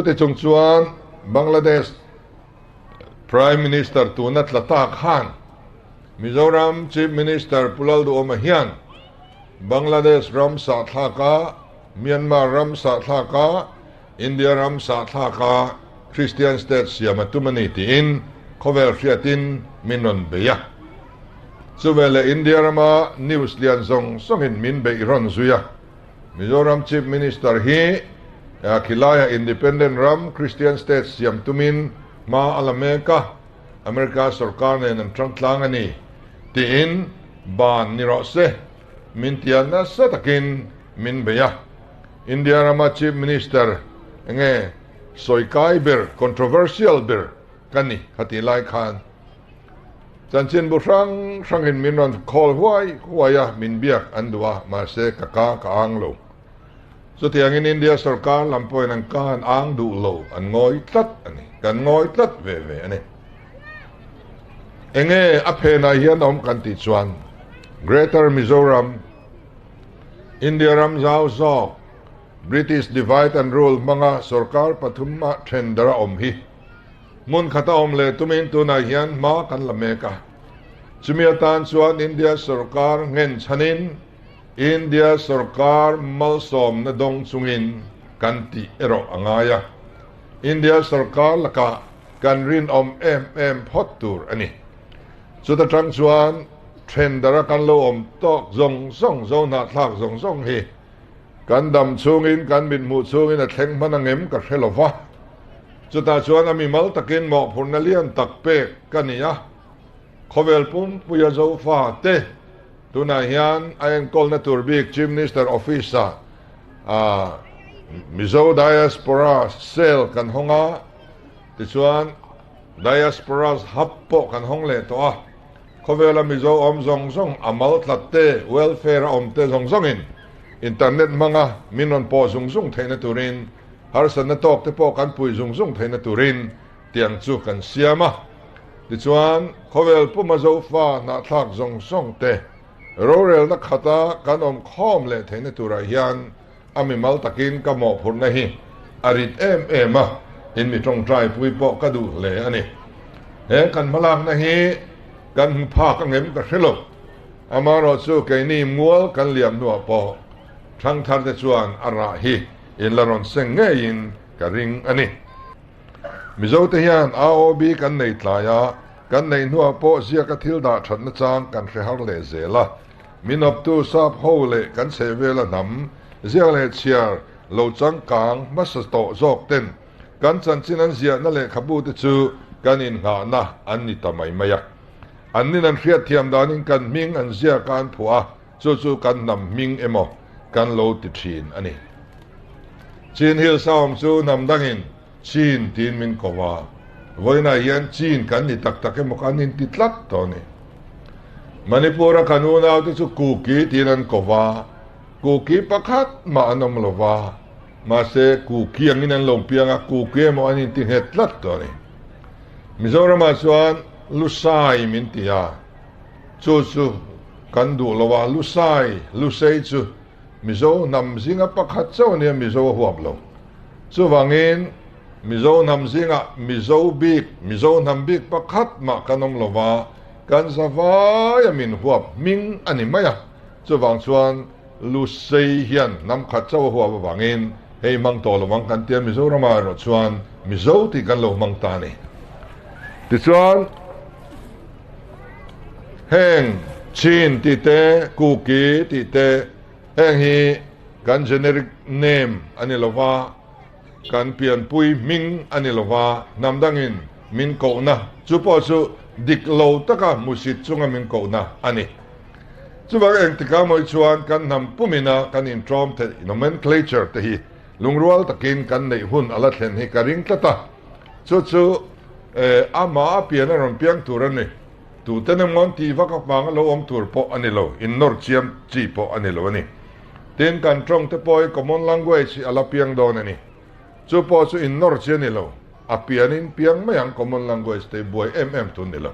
te chung chuan Bangladesh Prime Minister Tunat Lata Khan, Mizoram Chief Minister Pulaldu Omahian, Bangladesh Ram Sathaka, Myanmar Ram Sathaka, India Ram Sathaka, Christian States Yamatumaniti in Kovel Fiatin Minon Beya. Suvele India Rama News Lian Song Songin Min Be Iron Zuya. Mizoram Chief Minister hi Kilaya Independent Ram Christian States Yamtumin Ma Alameka Amerika Sorkane ng Tranglangani Tiin Ban Nirose Mintiana Satakin Min Beya. India Rama Chief Minister Nge Soikai Bir Controversial Bir Kani Hatilai Khan Chanchin Busang Sangin Minron Kol Huaya Min Biak Andua Mase Kaka Kaanglo. So tiang in India Sarkar lampoy ng kan ang dulo an ngoy tlat ani kan ngoy tlat veve ani enge aphe na hian om kan ti chuan Greater Mizoram India ram zau zo British divide and rule mga sarkar pathumma thendara om hi mun khata om le tumin tu na hian ma kan lameka chumiatan chuan India sarkar ngen chanin India Sarkar malsom na dong sungin kanti ero angaya. India Sarkar laka kan rin om hotur ani. So ta trang chuan thendara kan lo om tok zong song zo na thak zong song hi. Kan dam chungin kan min mu chungin a thleng manangem ka hrelowa. So ta chuan ami mal takin mo phurnalian takpe kania. Khovel pum puya zo fa te. Tuna hian ayan call na turbik Chief Minister Office Mizo Diaspora Cell kan honga tisuan Diaspora's happo kan hongle to Kovela Mizo om zong zong amal tlatte welfare om te zong zongin internet mga minon po zong zong na turin harsan na tok te po kan pui zong zong na turin tiang chu kan siama tisuan Kovel pumazo fa na thak zong zong te Rorel na khata kanom khom le thene tura hian ami mal takin ka mo phur na hi arit ema in mi tong trai pui po ka du le ani he kan malak na hi kan pha ka ngem ka hrelo amaro chu ke ni mual kan liam nu po thang thar te chuan ara hi in laron seng nge in ka ring ani mizo te hian aob kan nei tlaya kan nei nu po zia ka thil da that na chang kan hre har le zela Minop tu sap hole kan sevela nam zia le chiar lo chang kang masas to zok ten kan chan chinan zia na le khabu te chu kan in nga na an ni tamai maya an ni nan hriat thiam danin kan ming an zia kan phua chu kan nam ming emo kan lo ti thin ani chin hil saum chu nam dangin chin tin min kowa voina hian chin kan ni tak tak emo kan in titlat to ni Manipura kanuna ito su kuki tinan kova. Kuki pakat maanam lova. Mase kuki ang inan lumpia nga kuki mo anin tinhetlat to ni. Mizoram asuan lusay mintiya. Su kandu lova lusay su. Mizo namzinga pakat sa niya mizo huwablo. Su wangin mizo namzinga mizo nambik pakat makanam lova. Kan savaya min huab ming animaya chu wang chuan lu sei hian nam khat chaw huab wangin hei mang tol wang kan tiam mizo rama ro chuan mizo ti kan lo mang ta ni ti chuan heng chin ti te kuki ti te heng hi kan generic name ani lova kan pian pui ming ani lova namdangin min ko na chu po chu diklo taka musit chunga min ko na ani chuwag eng tika moi chuan kan nam pumina kan in trom te nomenclature te hi lungrual takin kan nei hun ala thlen hi karing tlata chu ama apian ron piang turan ni tu tenem ngon ti vaka pang lo om tur po ani lo in nor chiam chi po ani lo ani tin kan trong te poi common language ala piang don ani chu po chu in nor chian ni lo apianin piang mayang common language te boy tun ni lo